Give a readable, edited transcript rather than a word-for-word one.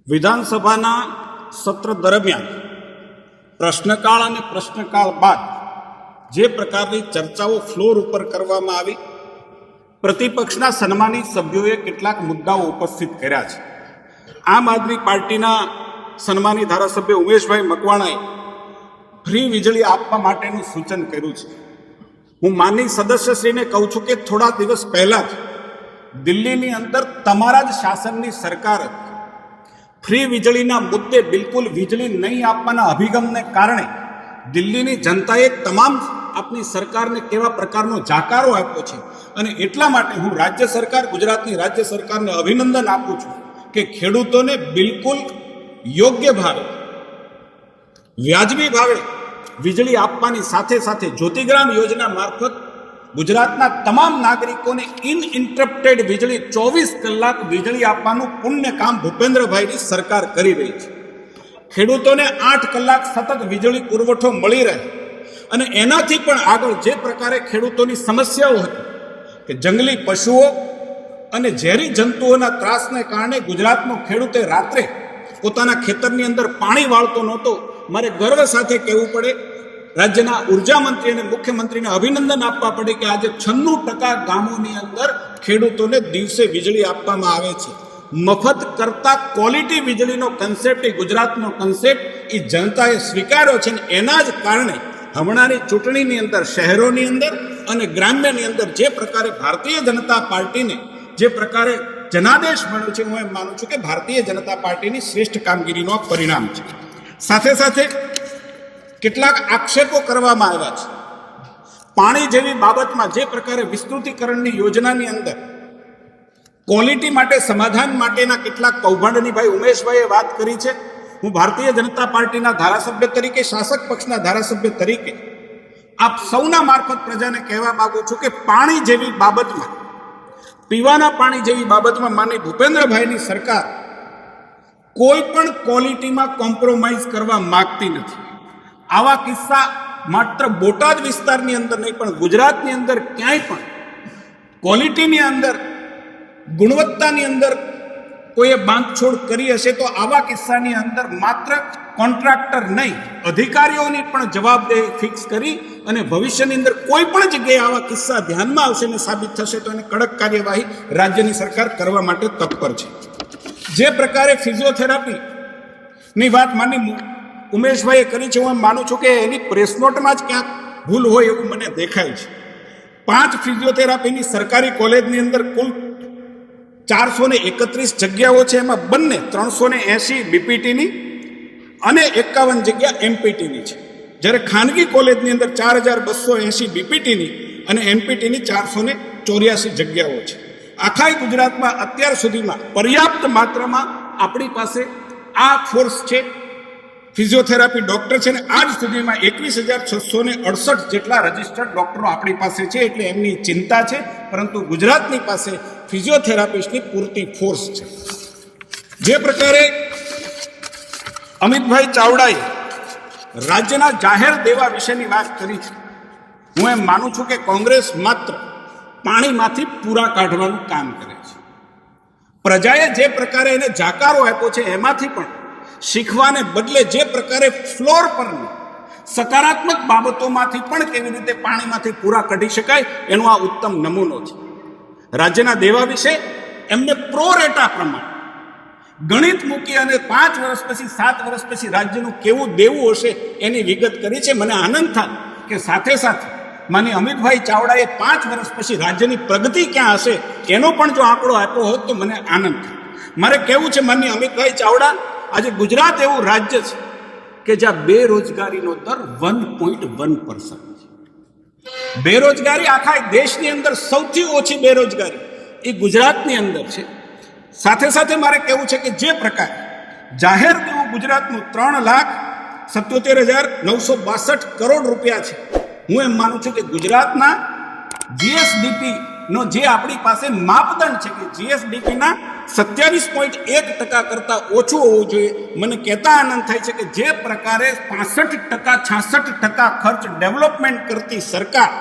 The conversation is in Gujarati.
વિધાનસભાના સત્ર દરમિયાન પ્રશ્નકાળ અને પ્રશ્નકાળ બાદ જે પ્રકારની ચર્ચાઓ ફ્લોર ઉપર કરવામાં આવી, પ્રતિપક્ષના સન્માનિત સભ્યોએ કેટલાક મુદ્દાઓ ઉપસ્થિત કર્યા છે. આમ આદમી પાર્ટીના સન્માનિત ધારાસભ્ય ઉમેશભાઈ મકવાણાએ ફ્રી વીજળી આપવા માટેનું સૂચન કર્યું છે. હું માનનીય સદસ્યશ્રીને કહું છું કે થોડા દિવસ પહેલા જ દિલ્હીની અંદર તમારા જ શાસનની સરકાર ફ્રી વીજળીના મુદ્દે બિલકુલ વીજળી નહીં આપવાના અભિગમને કારણે દિલ્હીની જનતાએ તમામ આપની સરકારને કેવા પ્રકારનો જાકારો આપ્યો છે. અને એટલા માટે હું રાજ્ય સરકાર, ગુજરાતની રાજ્ય સરકારને અભિનંદન આપું છું કે ખેડૂતોને બિલકુલ યોગ્ય ભાવે, વ્યાજબી ભાવે વીજળી આપવાની સાથે સાથે જ્યોતિગ્રામ યોજના મારફત ગુજરાતના તમામ નાગરિકોને ઇનઇન્ટરપ્ટેડ વીજળી 24 કલાક વીજળી આપવાનું પુણ્ય કામ ભૂપેન્દ્રભાઈની સરકાર કરી રહી છે. ખેડૂતોને 8 કલાક સતત વીજળી પુરવઠો મળી રહે અને એનાથી પણ આગળ જે પ્રકારે ખેડૂતોની સમસ્યાઓ હતી કે જંગલી પશુઓ અને ઝેરી જંતુઓના ત્રાસને કારણે ગુજરાતનો ખેડૂતે રાત્રે પોતાના ખેતરની અંદર પાણી વાળતો નહોતો. મારે ગર્વ સાથે કહેવું પડે, રાજ્યના ઉર્જા મંત્રી અને મુખ્યમંત્રીને અભિનંદન આપવા પડે કે આજે 96% ગામોની અંદર ખેડૂતોને દિવસે વીજળી આપવામાં આવે છે. મફત કરતા ક્વોલિટી વીજળીનો કન્સેપ્ટ એ ગુજરાતનો કન્સેપ્ટ એ જનતાએ સ્વીકાર્યો છે. અને એના જ કારણે હમણાંની ચૂંટણીની અંદર શહેરોની અંદર અને ગ્રામ્યની અંદર જે પ્રકારે ભારતીય જનતા પાર્ટીને જે પ્રકારે જનાદેશ મળ્યો છે, હું એમ માનું છું કે ભારતીય જનતા પાર્ટીની શ્રેષ્ઠ કામગીરીનું આ પરિણામ છે. સાથે સાથે કેટલાક આક્ષેપો કરવામાં આવ્યા છે. પાણી જેવી બાબતમાં જે પ્રકારે વિસ્તૃતિકરણની યોજનાની અંદર ક્વોલિટી માટે, સમાધાન માટેના કેટલાક કૌભાંડની ભાઈ ઉમેશભાઈએ વાત કરી છે. હું ભારતીય જનતા પાર્ટીના ધારાસભ્ય તરીકે, શાસક પક્ષના ધારાસભ્ય તરીકે આપ સૌના મારફત પ્રજાને કહેવા માંગુ છું કે પાણી જેવી બાબતમાં, પીવાના પાણી જેવી બાબતમાં માનનીય ભૂપેન્દ્રભાઈની સરકાર કોઈ પણ ક્વોલિટીમાં કોમ્પ્રોમાઇઝ કરવા માંગતી નથી. આવા કિસ્સા માત્ર બોટાદ વિસ્તારની અંદર નહીં પણ ગુજરાતની અંદર ક્યાંય પણ ક્વોલિટીની અંદર, ગુણવત્તાની અંદર કોઈએ બાંધછોડ કરી હશે તો આવા કિસ્સાની અંદર માત્ર કોન્ટ્રાક્ટર નહીં, અધિકારીઓની પણ જવાબદેહી ફિક્સ કરી અને ભવિષ્યની અંદર કોઈ પણ જગ્યાએ આવા કિસ્સા ધ્યાનમાં આવશે અને સાબિત થશે તો એને કડક કાર્યવાહી રાજ્યની સરકાર કરવા માટે તત્પર છે. જે પ્રકારે ફિઝિયોથેરાપીની વાત માની ઉમેશભાઈએ કરી છે, હું માનું છું કે એની પ્રેસ નોટમાં જ ક્યાંક ભૂલ હોય એવું મને દેખાય છે. 5 ફિઝિયોથેરાપીની સરકારી કોલેજની અંદર કુલ 431 જગ્યાઓ છે. એમાં બંને 380 બીપીટીની અને 51 જગ્યા એમપીટીની છે. જ્યારે ખાનગી કોલેજની અંદર 4280 બીપીટીની અને એમપીટીની 484 જગ્યાઓ છે. આખા ગુજરાતમાં અત્યાર સુધીમાં પર્યાપ્ત માત્રામાં આપણી પાસે આ ફોર્સ છે, ફિઝિયોથેરાપી ડૉક્ટર છે. અને આજ સુધીમાં 21,668 જેટલા રજિસ્ટર્ડ ડૉક્ટરો આપણી પાસે છે. એટલે એમની ચિંતા છે, પરંતુ ગુજરાતની પાસે ફિઝિયોથેરાપિસ્ટની પૂરતી ફોર્સ છે. જે પ્રકારે અમિતભાઈ ચાવડાએ રાજ્યના જાહેર દેવા વિશેની વાત કરી છે, હું એમ માનું છું કે કોંગ્રેસ માત્ર પાણીમાંથી પૂરા કાઢવાનું કામ કરે છે. પ્રજાએ જે પ્રકારે એને જાકારો આપ્યો છે એમાંથી પણ શીખવાને બદલે જે પ્રકારે ફ્લોર પરની સકારાત્મક બાબતોમાંથી પણ કેવી રીતે પાણીમાંથી પૂરા કાઢી શકાય એનો આ ઉત્તમ નમૂનો છે. રાજ્યના દેવા વિશે એમને પ્રો રેટા પ્રમાણે ગણિત મૂકી અને 5 વર્ષ પછી, 7 વર્ષ પછી રાજ્યનું કેવું દેવું હશે એની વિગત કરી છે. મને આનંદ થાય કે સાથે સાથે માનીય અમિતભાઈ ચાવડાએ 5 વર્ષ પછી રાજ્યની પ્રગતિ ક્યાં હશે એનો પણ જો આંકડો આપ્યો હોત તો મને આનંદ થાય. મારે કહેવું છે માનીય અમિતભાઈ ચાવડા, આજે ગુજરાત એવું રાજ્ય છે કે જ્યાં બેરોજગારીનો દર 1.1% છે. બેરોજગારી આખા દેશની અંદર સૌથી ઓછી બેરોજગારી એ ગુજરાતની અંદર છે. સાથે સાથે મારે કહેવું છે કે જે પ્રકારે જાહેર દેવું ગુજરાતનું 3,77,962 કરોડ રૂપિયા છે, હું એમ માનું છું કે ગુજરાતના જીએસડીપીનો જે આપણી પાસે માપદંડ છે કે જીએસડીપીના 27.1% કરતાં ઓછું હોવું જોઈએ. મને કહેતા આનંદ થાય છે કે જે પ્રકારે 65%, 66% ખર્ચ ડેવલપમેન્ટ કરતી સરકાર